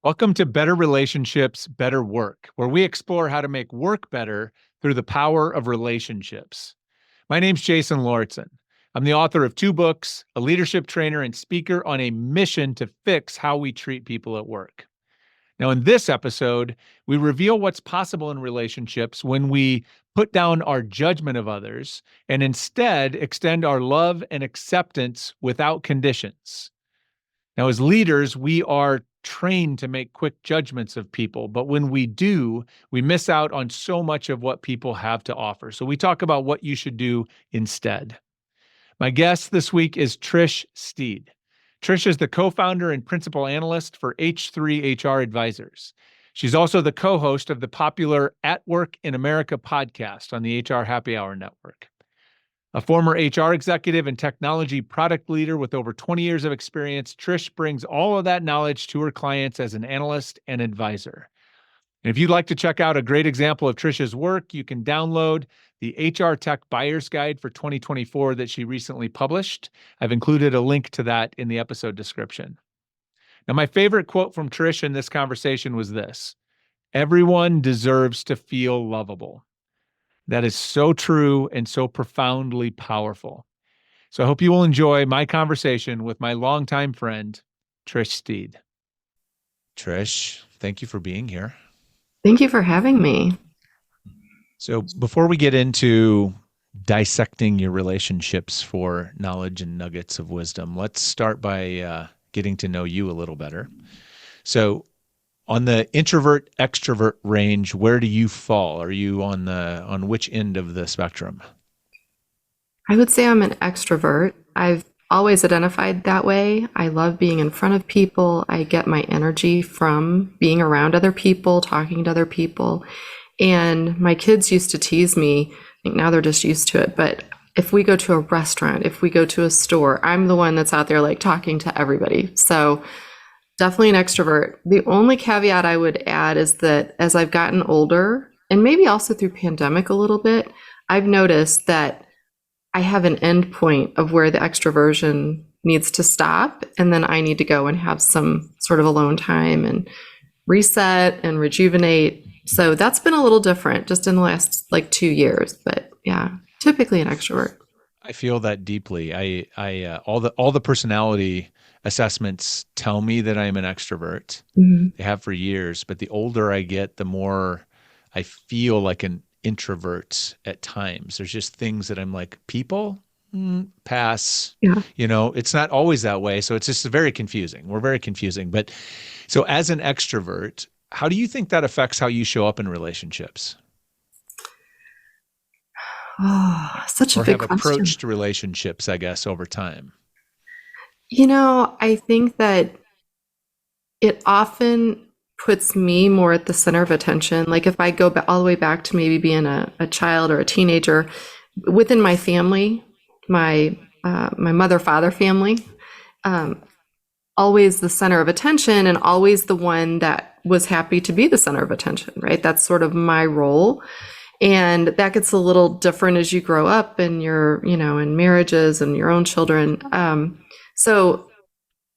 Welcome to Better Relationships, Better Work, where we explore how to make work better through the power of relationships. My name's Jason Lauritsen. I'm the author of 2 books, a leadership trainer, and speaker on a mission to fix how we treat people at work. Now, in this episode, we reveal what's possible in relationships when we put down our judgment of others and instead extend our love and acceptance without conditions. Now, as leaders, we are trained to make quick judgments of people, but when we do, we miss out on so much of what people have to offer. So we talk about what you should do instead. My guest this week is Trish Steed. Trish is the co-founder and principal analyst for H3 HR Advisors. She's also the co-host of the popular At Work in America podcast on the HR Happy Hour Network. A former HR executive and technology product leader with over 20 years of experience, Trish brings all of that knowledge to her clients as an analyst and advisor. And if you'd like to check out a great example of Trish's work, you can download the HR Tech Buyer's Guide for 2024 that she recently published. I've included a link to that in the episode description. Now, my favorite quote from Trish in this conversation was this: "Everyone deserves to feel lovable." That is so true and so profoundly powerful. So I hope you will enjoy my conversation with my longtime friend, Trish Steed. Trish, thank you for being here. Thank you for having me. So before we get into dissecting your relationships for knowledge and nuggets of wisdom, let's start by getting to know you a little better. So on the introvert extrovert range, where do you fall? Are you on which end of the spectrum? I would say I'm an extrovert. I've always identified that way. I love being in front of people. I get my energy from being around other people, talking to other people. And my kids used to tease me. I think now they're just used to it. But if we go to a restaurant, if we go to a store, I'm the one that's out there like talking to everybody. So definitely an extrovert. The only caveat I would add is that as I've gotten older, and maybe also through pandemic a little bit, I've noticed that I have an end point of where the extroversion needs to stop, and then I need to go and have some sort of alone time and reset and rejuvenate. So that's been a little different just in the last 2 years. But yeah, typically an extrovert. I feel that deeply. All the personality assessments tell me that I'm an extrovert. Mm-hmm. They have for years, but the older I get, the more I feel like an introvert at times. There's just things that I'm like, people, pass. Yeah. It's not always that way. So it's just very confusing. We're very confusing. But so as an extrovert, how do you think that affects how you show up in relationships? Oh, such a or big have question. approached relationships, I guess, over time? I think that it often puts me more at the center of attention. Like if I go all the way back to maybe being a child or a teenager, within my family, my mother-father family, always the center of attention and always the one that was happy to be the center of attention, right? That's sort of my role. And that gets a little different as you grow up and you're, in marriages and your own children. So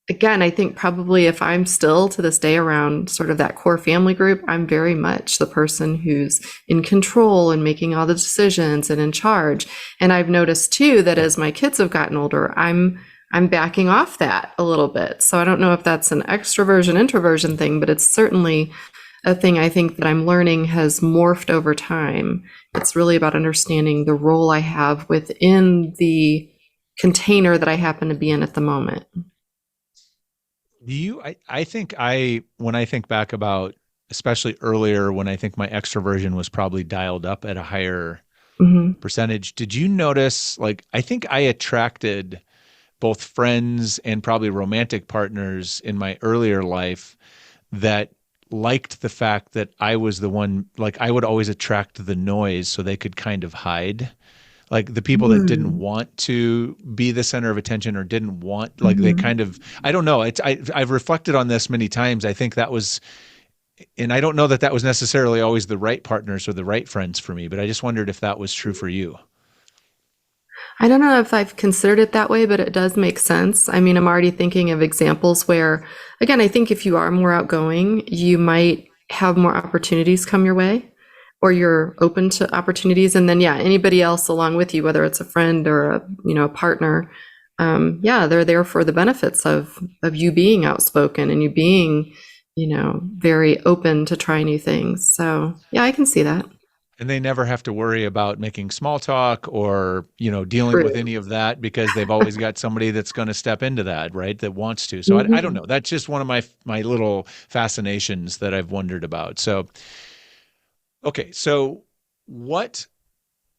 again, I think probably if I'm still to this day around sort of that core family group, I'm very much the person who's in control and making all the decisions and in charge. And I've noticed too that as my kids have gotten older, I'm backing off that a little bit. So I don't know if that's an extroversion, introversion thing, but it's certainly a thing I think that I'm learning has morphed over time. It's really about understanding the role I have within the container that I happen to be in at the moment. I think when I think back about, especially earlier when I think my extroversion was probably dialed up at a higher percentage, did you notice, I think I attracted both friends and probably romantic partners in my earlier life that liked the fact that I was the one, I would always attract the noise so they could kind of hide. Like the people that didn't want to be the center of attention or didn't want, they kind of, I don't know. I've reflected on this many times. I think that was, and I don't know that was necessarily always the right partners or the right friends for me, but I just wondered if that was true for you. I don't know if I've considered it that way, but it does make sense. I mean, I'm already thinking of examples where, again, I think if you are more outgoing, you might have more opportunities come your way, or you're open to opportunities. And then, yeah, anybody else along with you, whether it's a friend or a partner, yeah, they're there for the benefits of you being outspoken and you being, very open to try new things. So, yeah, I can see that. And they never have to worry about making small talk or, dealing with True. any of that because they've always got somebody that's going to step into that, right? That wants to. So I don't Mhm. know. That's just one of my little fascinations that I've wondered about. So, okay. So what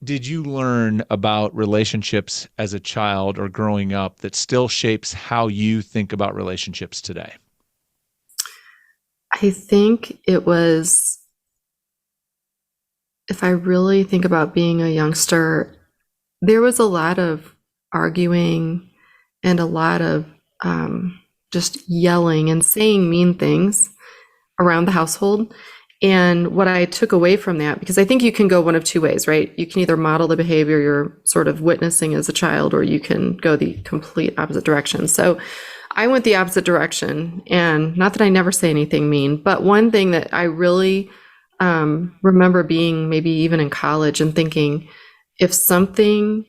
did you learn about relationships as a child or growing up that still shapes how you think about relationships today? I think it was, if I really think about being a youngster, there was a lot of arguing and a lot of just yelling and saying mean things around the household. And what I took away from that, because I think you can go one of two ways, right? You can either model the behavior you're sort of witnessing as a child, or you can go the complete opposite direction. So I went the opposite direction. And not that I never say anything mean, but one thing that I really remember being maybe even in college and thinking, if something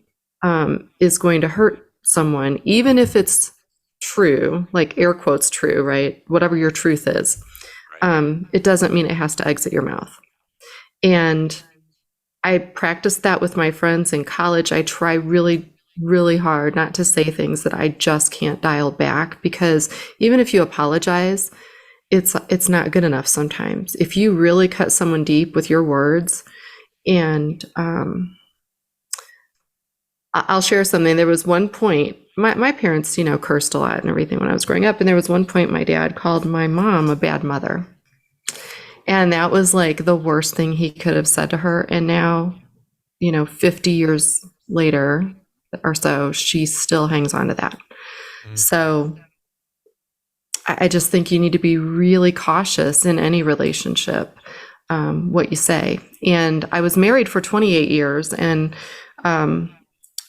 is going to hurt someone, even if it's true, like air quotes true, right? Whatever your truth is, Right. it doesn't mean it has to exit your mouth. And I practiced that with my friends in college. I try really, really hard not to say things that I just can't dial back, because even if you apologize, it's not good enough sometimes. If you really cut someone deep with your words, and I'll share something. There was one point, my parents, cursed a lot and everything when I was growing up. And there was one point my dad called my mom a bad mother. And that was like the worst thing he could have said to her. And now, 50 years later or so, she still hangs on to that. Mm. So I just think you need to be really cautious in any relationship, what you say. And I was married for 28 years, and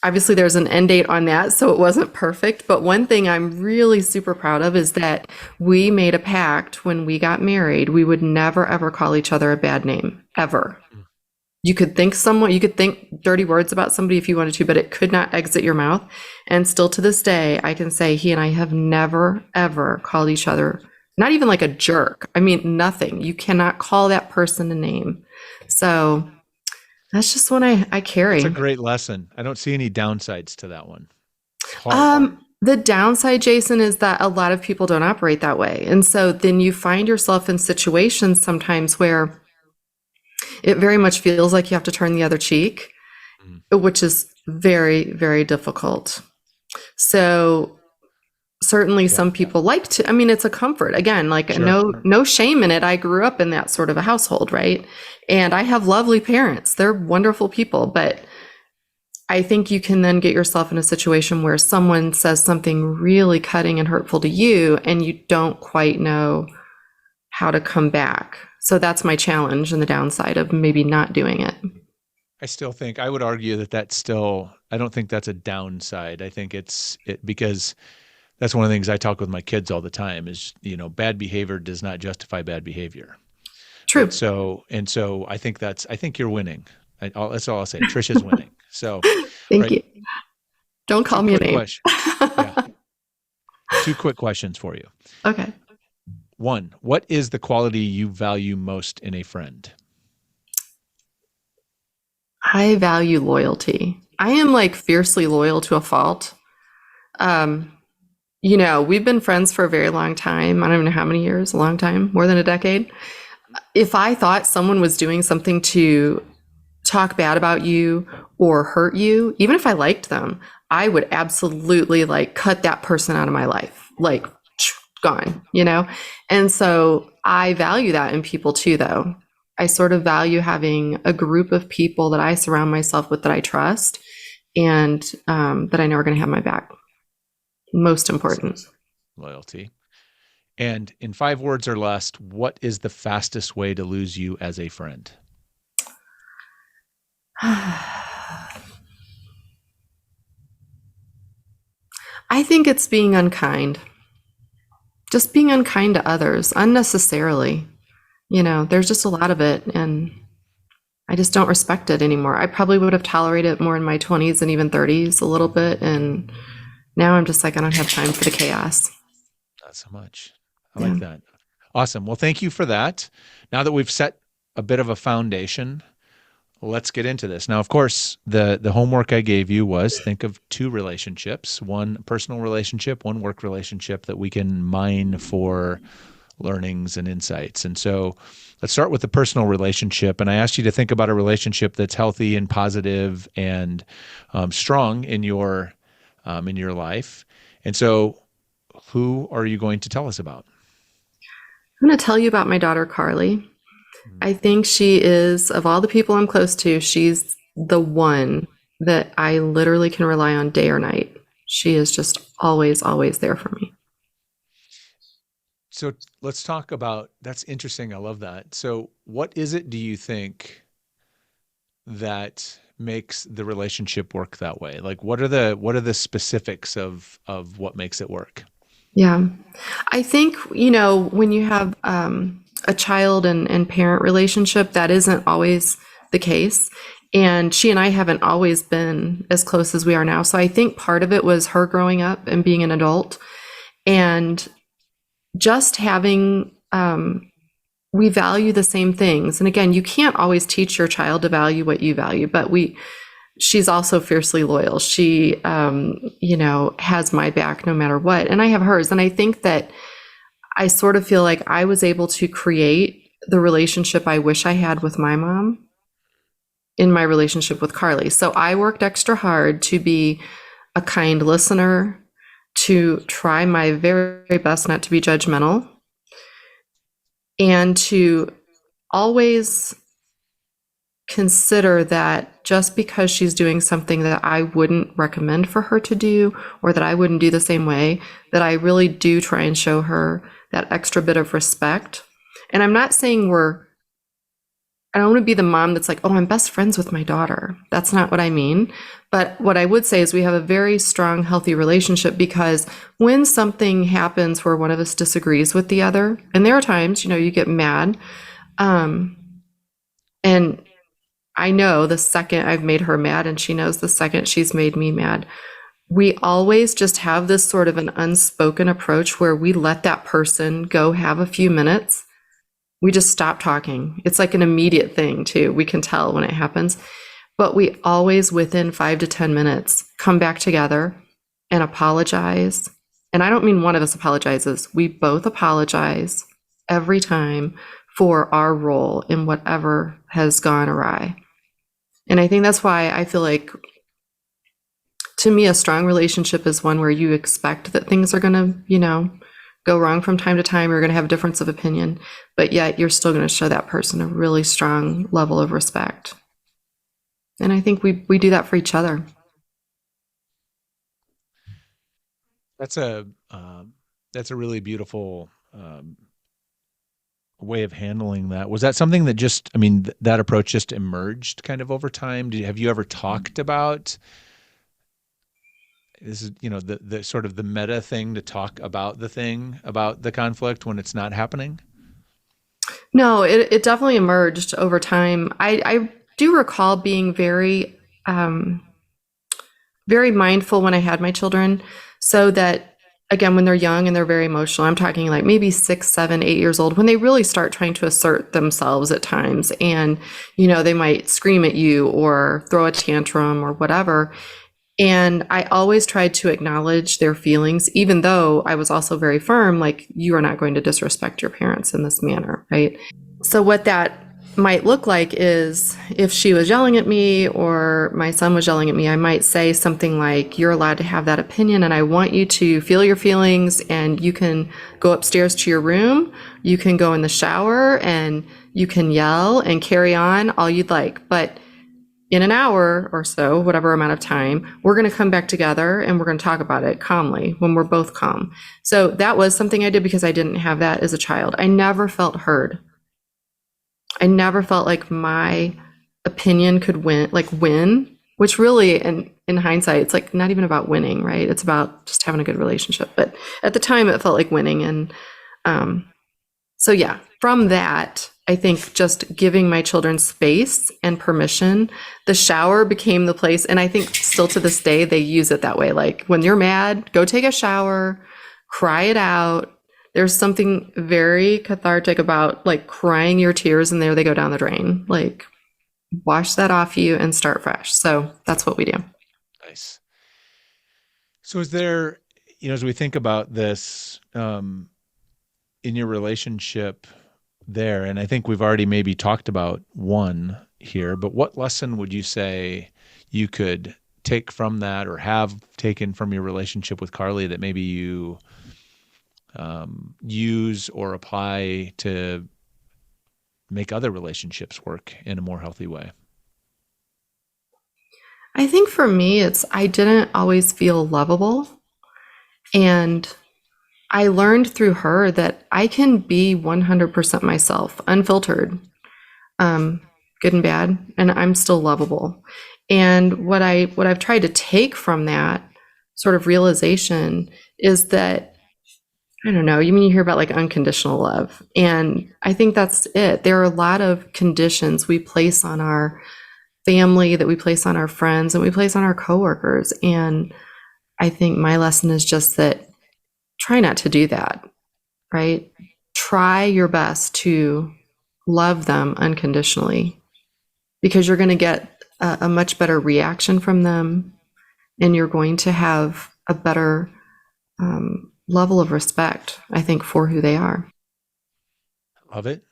obviously there's an end date on that, so it wasn't perfect. But one thing I'm really super proud of is that we made a pact when we got married. We would never, ever call each other a bad name, ever. Mm. You could think dirty words about somebody if you wanted to, but it could not exit your mouth. And still to this day, I can say he and I have never, ever called each other, not even like a jerk. I mean, nothing. You cannot call that person a name. So that's just what I That's a carry. great lesson. I don't see any downsides to that one. It's hard. The downside, Jason, is that a lot of people don't operate that way. And so then you find yourself in situations sometimes where it very much feels like you have to turn the other cheek, Mm. which is very, very difficult. So certainly Yeah, some people like to, I mean, it's a comfort. Again, like sure. no shame in it. I grew up in that sort of a household, right? And I have lovely parents. They're wonderful people, but I think you can then get yourself in a situation where someone says something really cutting and hurtful to you, and you don't quite know how to come back. So that's my challenge and the downside of maybe not doing it. I still think I would argue that that's still, I don't think that's a downside. I think it because that's one of the things I talk with my kids all the time is, bad behavior does not justify bad behavior. And True. so I think you're winning. That's all I'll say. Trisha's winning. So, Thank right. you. Don't call Two me a quick name. questions. Yeah. Two quick questions for you. Okay. One, what is the quality you value most in a friend? I value loyalty. I am like fiercely loyal to a fault. Um, we've been friends for a very long time. I don't even know how many years, a long time, more than a decade. If I thought someone was doing something to talk bad about you or hurt you, even if I liked them, I would absolutely like cut that person out of my life, like gone. And so I value that in people too, though. I sort of value having a group of people that I surround myself with that I trust, and that I know are going to have my back. Most important. Loyalty. And in 5 words or less, what is the fastest way to lose you as a friend? I think it's being unkind, just being unkind to others unnecessarily. There's just a lot of it, and I just don't respect it anymore. I probably would have tolerated it more in my 20s and even 30s a little bit, and now I'm just like, I don't have time for the chaos. Not so much. I Yeah. like that. Awesome. Well, thank you for that. Now that we've set a bit of a foundation, let's get into this. Now, of course, the homework I gave you was think of two relationships, one personal relationship, one work relationship that we can mine for learnings and insights. And so let's start with the personal relationship. And I asked you to think about a relationship that's healthy and positive and strong in your life. And so who are you going to tell us about? I'm going to tell you about my daughter, Carly. I think she is, of all the people I'm close to, she's the one that I literally can rely on day or night. She is just always, always there for me. So let's talk about, that's interesting. I love that. So what is it, do you think, that makes the relationship work that way? Like what are the specifics of what makes it work? Yeah. I think, when you have a child and parent relationship, that isn't always the case. And she and I haven't always been as close as we are now. So I think part of it was her growing up and being an adult and just having, we value the same things. And again, you can't always teach your child to value what you value, but she's also fiercely loyal. She, has my back no matter what, and I have hers. And I think that I sort of feel like I was able to create the relationship I wish I had with my mom in my relationship with Carly. So I worked extra hard to be a kind listener, to try my very, very best not to be judgmental, and to always consider that just because she's doing something that I wouldn't recommend for her to do, or that I wouldn't do the same way, that I really do try and show her that extra bit of respect. And I'm not saying I don't want to be the mom that's like, oh, I'm best friends with my daughter. That's not what I mean. But what I would say is we have a very strong, healthy relationship, because when something happens where one of us disagrees with the other, and there are times, you get mad, and I know the second I've made her mad, and she knows the second she's made me mad. We always just have this sort of an unspoken approach where we let that person go have a few minutes. We just stop talking. It's like an immediate thing too. We can tell when it happens, but we always within 5 to 10 minutes come back together and apologize. And I don't mean one of us apologizes. We both apologize every time for our role in whatever has gone awry. And I think that's why I feel like, to me, a strong relationship is one where you expect that things are going to, go wrong from time to time. You're going to have a difference of opinion, but yet you're still going to show that person a really strong level of respect. And I think we do that for each other. That's a really beautiful way of handling that. Was that something that just, I mean, that approach just emerged kind of over time? Have you ever talked about this is, the sort of the meta thing to talk about the conflict when it's not happening? No, it definitely emerged over time. I do recall being very, very mindful when I had my children, so that, again, when they're young and they're very emotional, I'm talking like maybe 6, 7, 8 years old, when they really start trying to assert themselves at times, and, they might scream at you or throw a tantrum or whatever. And I always tried to acknowledge their feelings, even though I was also very firm, like, you are not going to disrespect your parents in this manner, right? So what that might look like is, if she was yelling at me or my son was yelling at me, I might say something like, you're allowed to have that opinion, and I want you to feel your feelings, and you can go upstairs to your room, you can go in the shower, and you can yell and carry on all you'd like. But in an hour or so, whatever amount of time, we're going to come back together and we're going to talk about it calmly when we're both calm. So that was something I did because I didn't have that as a child. I never felt heard. I never felt like my opinion could win which really, in hindsight, it's like not even about winning, right? It's about just having a good relationship. But at the time, it felt like winning. And um, so, yeah, from that, I think just giving my children space and permission, the shower became the place. And I think still to this day, they use it that way. Like when you're mad, go take a shower, cry it out. There's something very cathartic about like crying your tears and there they go down the drain. Like wash that off you and start fresh. So that's what we do. Nice. So is there, as we think about this, in your relationship there, and I think we've already maybe talked about one here, but what lesson would you say you could take from that or have taken from your relationship with Carly that maybe you use or apply to make other relationships work in a more healthy way? I think for me, it's I didn't always feel lovable. And I learned through her that I can be 100% myself, unfiltered, um, good and bad, and I'm still lovable. And what I've tried to take from that sort of realization is that I don't know, you hear about like unconditional love, and I think that's it. There are a lot of conditions we place on our family, that we place on our friends, and we place on our coworkers. And I think my lesson is just that try not to do that, right? Try your best to love them unconditionally because you're going to get a much better reaction from them and you're going to have a better level of respect, I think, for who they are. Love it.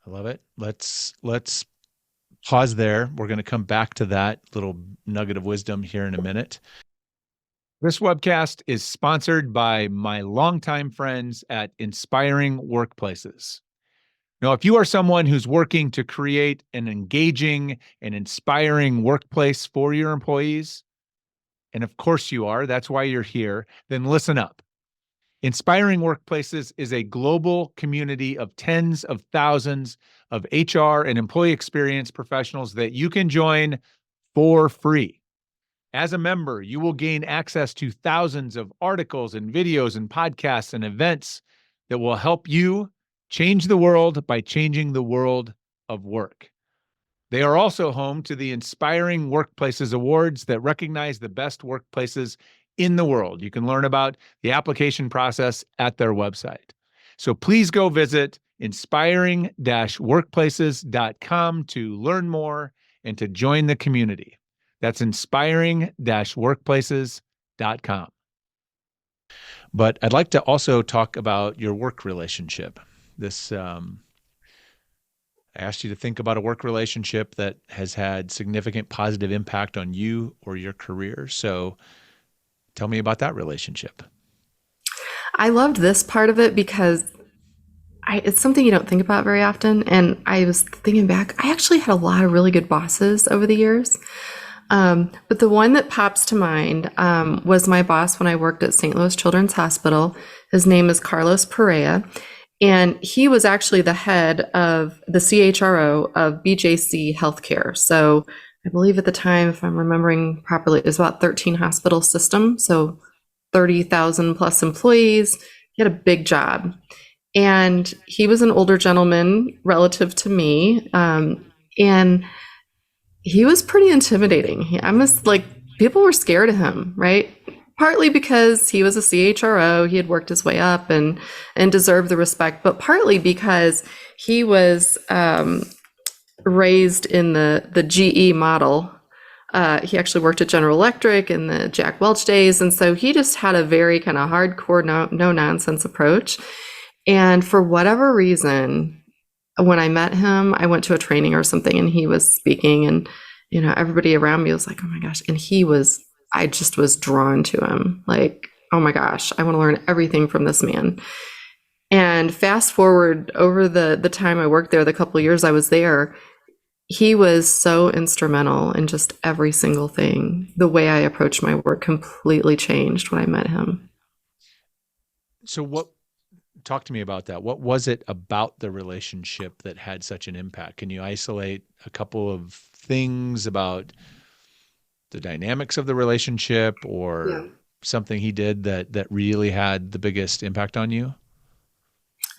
I love it. Let's pause there. We're going to come back to that little nugget of wisdom here in a minute. This webcast is sponsored by my longtime friends at Inspiring Workplaces. Now, if you are someone who's working to create an engaging and inspiring workplace for your employees, and of course you are, that's why you're here, then listen up. Inspiring Workplaces is a global community of tens of thousands of HR and employee experience professionals that you can join for free. As a member, you will gain access to thousands of articles and videos and podcasts and events that will help you change the world by changing the world of work. They are also home to the Inspiring Workplaces Awards that recognize the best workplaces in the world. You can learn about the application process at their website. So please go visit inspiring-workplaces.com to learn more and to join the community. That's inspiring-workplaces.com. But I'd like to also talk about your work relationship. I asked you to think about a work relationship that has had significant positive impact on you or your career. So tell me about that relationship. I loved this part of it because it's something you don't think about very often. And I was thinking back, I actually had a lot of really good bosses over the years. But the one that pops to mind was my boss when I worked at St. Louis Children's Hospital. His name is Carlos Perea. And he was actually the head of the CHRO of BJC Healthcare. So I believe at the time, if I'm remembering properly, it was about 13 hospital system. So 30,000 plus employees. He had a big job. And he was an older gentleman relative to me. And he was pretty intimidating. I must like people were scared of him, right? Partly because he was a CHRO, he had worked his way up and deserved the respect, but partly because he was raised in the GE model. He actually worked at General Electric in the Jack Welch days, and so he just had a very kind of hardcore, no nonsense approach. And for whatever reason, when I met him, I went to a training or something and he was speaking and, everybody around me was like, oh my gosh. And I just was drawn to him. Like, oh my gosh, I want to learn everything from this man. And fast forward over the time I worked there, the couple of years I was there, he was so instrumental in just every single thing. The way I approached my work completely changed when I met him. So talk to me about that. What was it about the relationship that had such an impact? Can you isolate a couple of things about the dynamics of the relationship Yeah. or something he did that really had the biggest impact on you?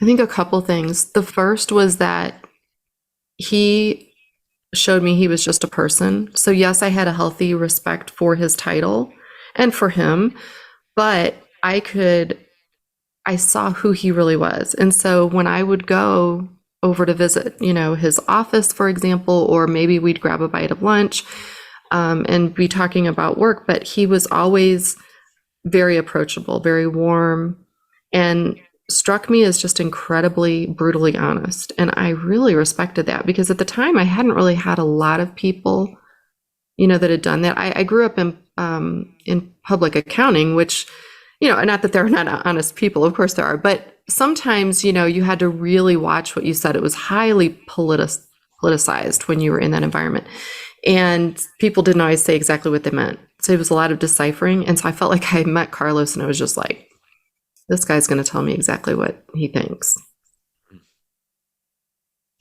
I think a couple things. The first was that he showed me he was just a person. So, yes, I had a healthy respect for his title and for him, but I saw who he really was. And so when I would go over to visit, his office, for example, or maybe we'd grab a bite of lunch and be talking about work, but he was always very approachable, very warm, and struck me as just incredibly brutally honest. And I really respected that because at the time I hadn't really had a lot of people, that had done that. I grew up in public accounting, which, not that there are not honest people, of course there are, but sometimes, you had to really watch what you said. It was highly politicized when you were in that environment. And people didn't always say exactly what they meant. So it was a lot of deciphering. And so I felt like I met Carlos and I was just like, this guy's going to tell me exactly what he thinks.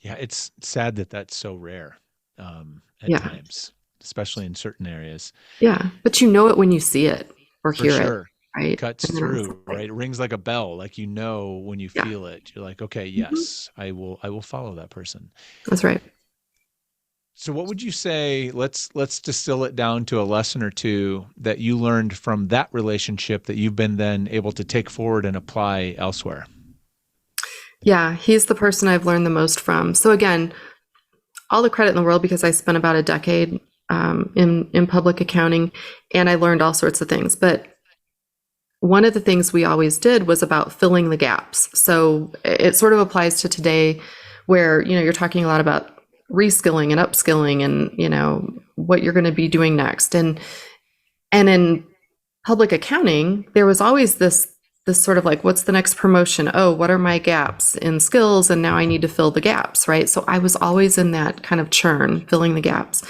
Yeah, it's sad that that's so rare at Yeah. times, especially in certain areas. Yeah. But you know it when you see it or For hear it. sure. Right. Cuts And then I was through, like, right? It rings like a bell, like when you yeah, feel it. You're like, okay, mhm, yes, I will follow that person. that's right. So what would you say, let's distill it down to a lesson or two that you learned from that relationship that you've been then able to take forward and apply elsewhere? Yeah. He's the person I've learned the most from. So again, all the credit in the world because I spent about a decade in public accounting and I learned all sorts of things. But one of the things we always did was about filling the gaps. So it sort of applies to today where, you're talking a lot about reskilling and upskilling and, what you're going to be doing next. And in public accounting, there was always this sort of like, what's the next promotion? Oh, what are my gaps in skills? And now I need to fill the gaps, right? So I was always in that kind of churn, filling the gaps.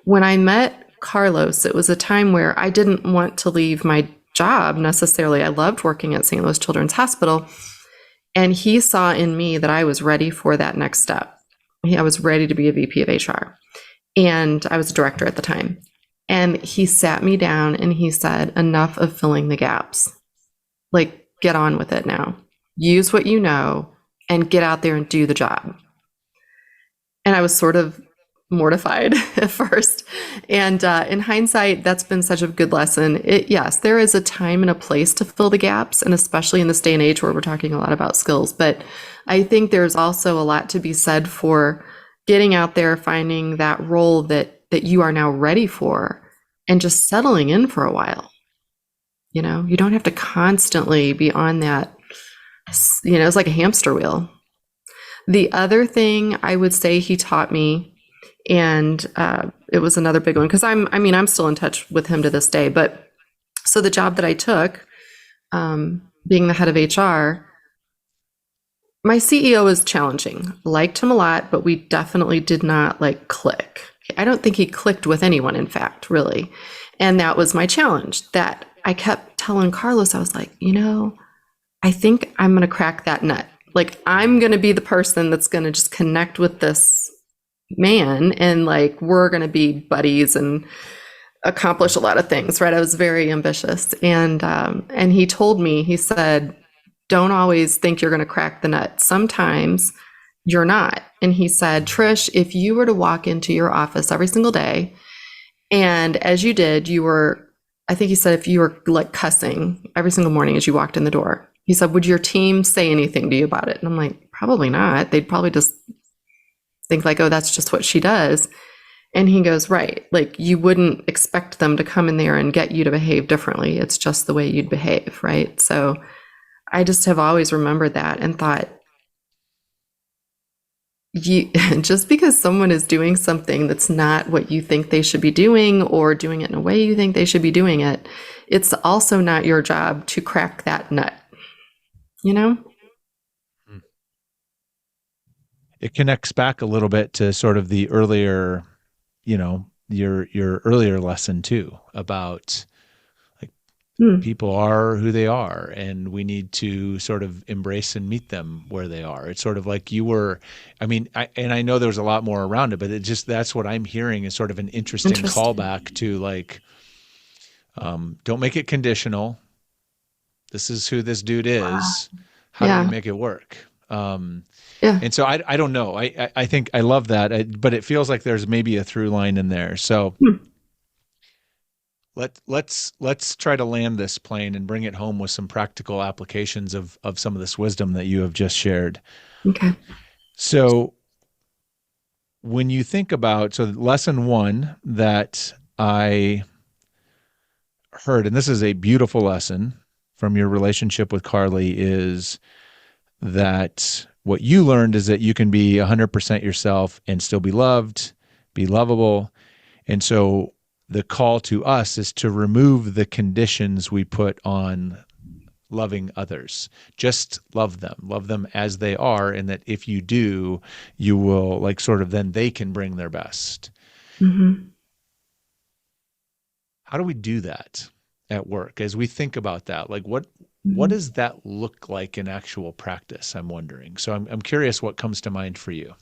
When I met Carlos, it was a time where I didn't want to leave my job necessarily. I loved working at St. Louis Children's Hospital. And he saw in me that I was ready for that next step. I was ready to be a VP of HR. And I was a director at the time. And he sat me down and he said, enough of filling the gaps. Like, get on with it now. Use what you know and get out there and do the job. And I was sort of mortified at first. And in hindsight, that's been such a good lesson. Yes, there is a time and a place to fill the gaps, and especially in this day and age where we're talking a lot about skills. But I think there's also a lot to be said for getting out there, finding that role that you are now ready for, and just settling in for a while. You don't have to constantly be on that. It's like a hamster wheel. The other thing I would say he taught me, and it was another big one because I'm still in touch with him to this day. But so the job that I took, being the head of HR, my CEO was challenging. Liked him a lot, but we definitely did not like click. I don't think he clicked with anyone, in fact, really. And that was my challenge. That I kept telling Carlos, I was like, I think I'm going to crack that nut. Like, I'm going to be the person that's going to just connect with this man and like we're going to be buddies and accomplish a lot of things, right? I was very ambitious. And he told me, he said, don't always think you're going to crack the nut. Sometimes you're not. And he said, Trish, if you were to walk into your office every single day, and as you did, I think he said, if you were like cussing every single morning as you walked in the door, he said, would your team say anything to you about it? And I'm like, probably not. They'd probably just think like, oh, that's just what she does. And he goes, right. Like, you wouldn't expect them to come in there and get you to behave differently. It's just the way you'd behave, right? So I just have always remembered that and thought, just because someone is doing something that's not what you think they should be doing or doing it in a way you think they should be doing it, it's also not your job to crack that nut, you know? It connects back a little bit to sort of the earlier, your earlier lesson too about like Hmm. people are who they are, and we need to sort of embrace and meet them where they are. It's sort of like you were, I mean, I know there's a lot more around it, but it just, that's what I'm hearing is sort of an interesting Interesting. callback to like, don't make it conditional. This is who this dude is. How do we Yeah. make it work? Yeah. And so I don't know. I think I love that, but it feels like there's maybe a through line in there. So Hmm. let's try to land this plane and bring it home with some practical applications of some of this wisdom that you have just shared. Okay. So when you think about, so lesson one that I heard, and this is a beautiful lesson from your relationship with Carly, is that what you learned is that you can be 100% yourself and still be loved, be lovable. And so the call to us is to remove the conditions we put on loving others. Just love them as they are. And that if you do, you will, like, sort of, then they can bring their best. Hmm. How do we do that at work as we think about that? Like, what Hmm. does that look like in actual practice? I'm wondering. So I'm curious what comes to mind for you.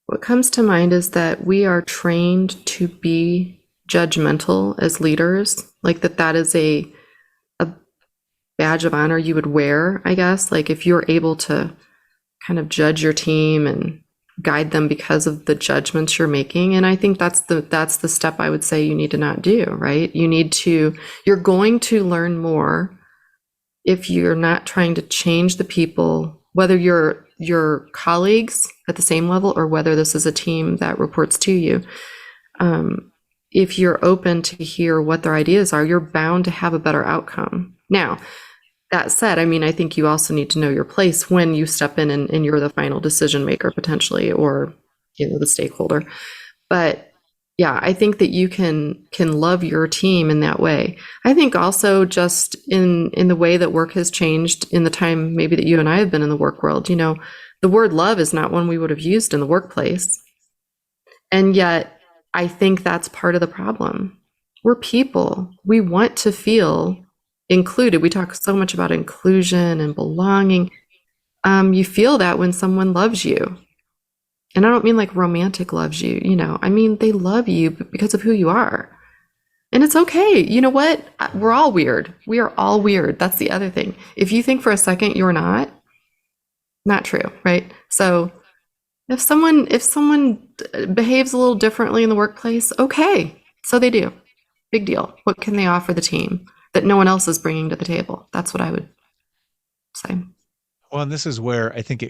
What comes to mind is that we are trained to be judgmental as leaders, like that is a badge of honor you would wear, I guess. Like if you're able to kind of judge your team and guide them because of the judgments you're making. And I think that's the step I would say you need to not do, right? You're going to learn more if you're not trying to change the people, whether you're your colleagues at the same level or whether this is a team that reports to you. If you're open to hear what their ideas are, you're bound to have a better outcome. Now, that said, I mean, I think you also need to know your place when you step in and you're the final decision maker potentially, or the stakeholder. But yeah, I think that you can love your team in that way. I think also just in the way that work has changed in the time maybe that you and I have been in the work world, the word love is not one we would have used in the workplace. And yet, I think that's part of the problem. We're people. We want to feel included. We talk so much about inclusion and belonging. You feel that when someone loves you. And I don't mean like romantic loves you, I mean, they love you because of who you are. And it's okay. You know what? We're all weird. We are all weird. That's the other thing. If you think for a second you're not true, right? So if someone behaves a little differently in the workplace, okay, so they do. Big deal. What can they offer the team that no one else is bringing to the table? That's what I would say. Well, and this is where I think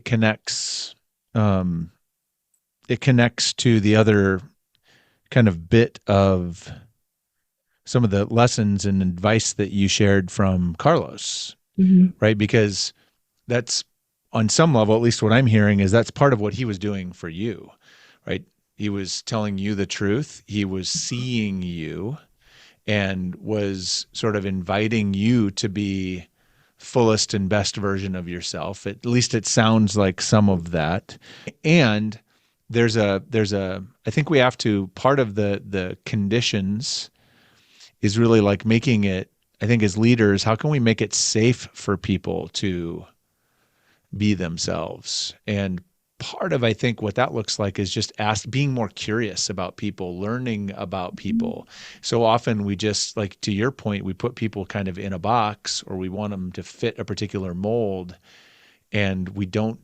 um, it connects to the other kind of bit of some of the lessons and advice that you shared from Carlos, Mm-hmm. right? Because that's, on some level, at least what I'm hearing, is that's part of what he was doing for you, right? He was telling you the truth. He was seeing you and was sort of inviting you to be fullest and best version of yourself. At least it sounds like some of that. And there's a I think we have to, part of the conditions is really like making it, I think as leaders, how can we make it safe for people to be themselves? And part of, I think, what that looks like is just being more curious about people, learning about people. So often we just, like, to your point, we put people kind of in a box, or we want them to fit a particular mold, and we don't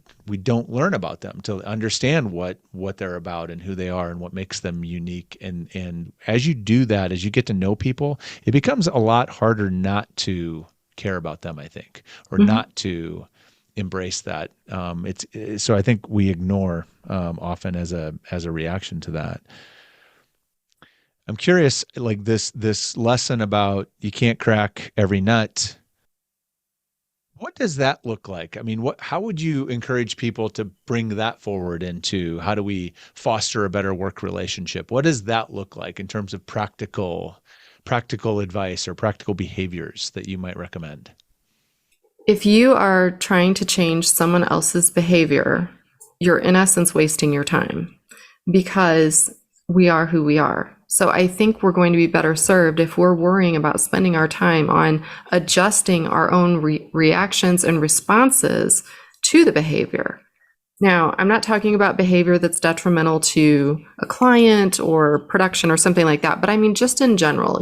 learn about them to understand what they're about and who they are and what makes them unique. And as you do that, as you get to know people, it becomes a lot harder not to care about them, I think, or Mm-hmm. not to embrace that. So I think we ignore often as a reaction to that. I'm curious, like this lesson about you can't crack every nut. What does that look like? I mean, how would you encourage people to bring that forward into how do we foster a better work relationship? What does that look like in terms of practical advice or practical behaviors that you might recommend? If you are trying to change someone else's behavior, you're in essence wasting your time because we are who we are. So I think we're going to be better served if we're worrying about spending our time on adjusting our own reactions and responses to the behavior. Now, I'm not talking about behavior that's detrimental to a client or production or something like that, but I mean, just in general,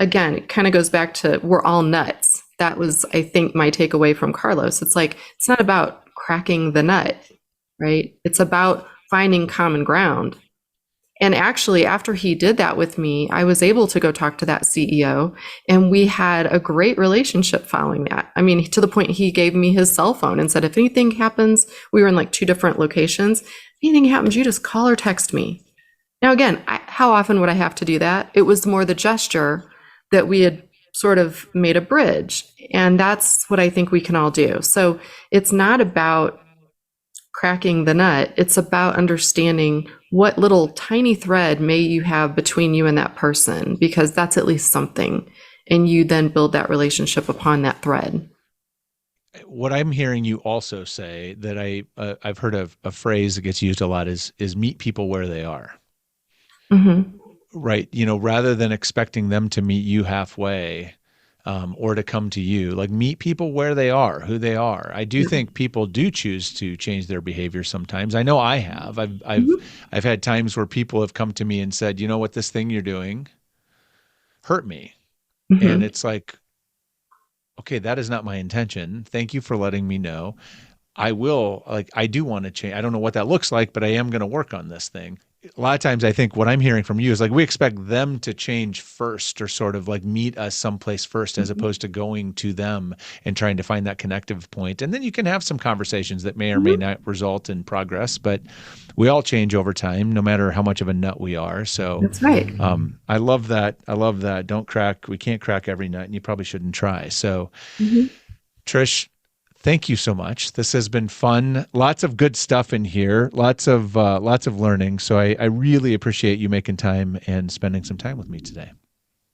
again, it kind of goes back to we're all nuts. That was, I think, my takeaway from Carlos. It's like, it's not about cracking the nut, right? It's about finding common ground. And actually, after he did that with me, I was able to go talk to that CEO, and we had a great relationship following that. I mean, to the point he gave me his cell phone and said, if anything happens, we were in like 2 different locations. If anything happens, you just call or text me. Now, again, how often would I have to do that? It was more the gesture that we had sort of made a bridge. And that's what I think we can all do. So it's not about cracking the nut. It's about understanding what little tiny thread may you have between you and that person, because that's at least something. And you then build that relationship upon that thread. What I'm hearing you also say that I've heard of a phrase that gets used a lot is meet people where they are. Mm-hmm. Right. Rather than expecting them to meet you halfway, or to come to you, like meet people where they are, who they are. I do Yeah. think people do choose to change their behavior sometimes. I know I have. Mm-hmm. I've had times where people have come to me and said, you know what, this thing you're doing hurt me. And Mm-hmm. it's like, okay, that is not my intention. Thank you for letting me know. I do want to change. I don't know what that looks like, but I am going to work on this thing. A lot of times I think what I'm hearing from you is like we expect them to change first or sort of like meet us someplace first as opposed to going to them and trying to find that connective point. And then you can have some conversations that may or may Mm-hmm. not result in progress, but we all change over time, no matter how much of a nut we are. So That's right. I love that. I love that. We can't crack every nut, and you probably shouldn't try. So Mm-hmm. Trish, thank you so much. This has been fun. Lots of good stuff in here. Lots of learning. So I really appreciate you making time and spending some time with me today.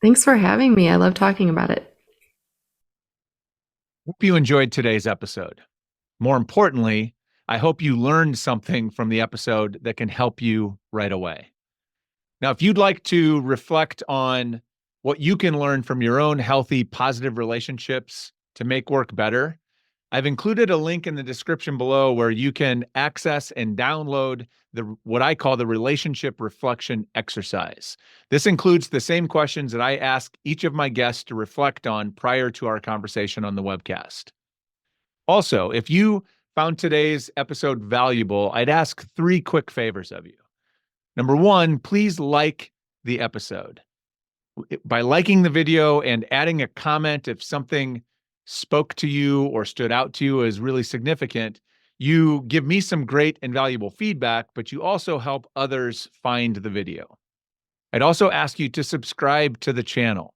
Thanks for having me. I love talking about it. Hope you enjoyed today's episode. More importantly, I hope you learned something from the episode that can help you right away. Now, if you'd like to reflect on what you can learn from your own healthy, positive relationships to make work better, I've included a link in the description below where you can access and download what I call the relationship reflection exercise. This includes the same questions that I ask each of my guests to reflect on prior to our conversation on the webcast. Also, if you found today's episode valuable, I'd ask 3 quick favors of you. Number 1, please like the episode. By liking the video and adding a comment if something spoke to you or stood out to you as really significant, you give me some great and valuable feedback, but you also help others find the video. I'd also ask you to subscribe to the channel.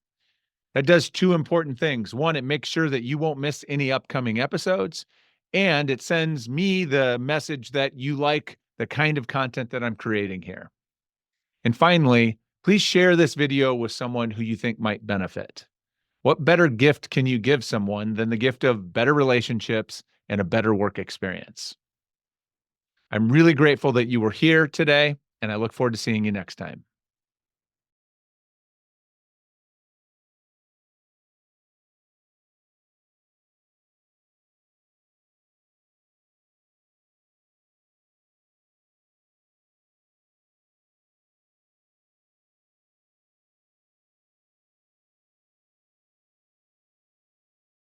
That does 2 important things. 1, it makes sure that you won't miss any upcoming episodes, and it sends me the message that you like the kind of content that I'm creating here. And finally, please share this video with someone who you think might benefit. What better gift can you give someone than the gift of better relationships and a better work experience? I'm really grateful that you were here today, and I look forward to seeing you next time.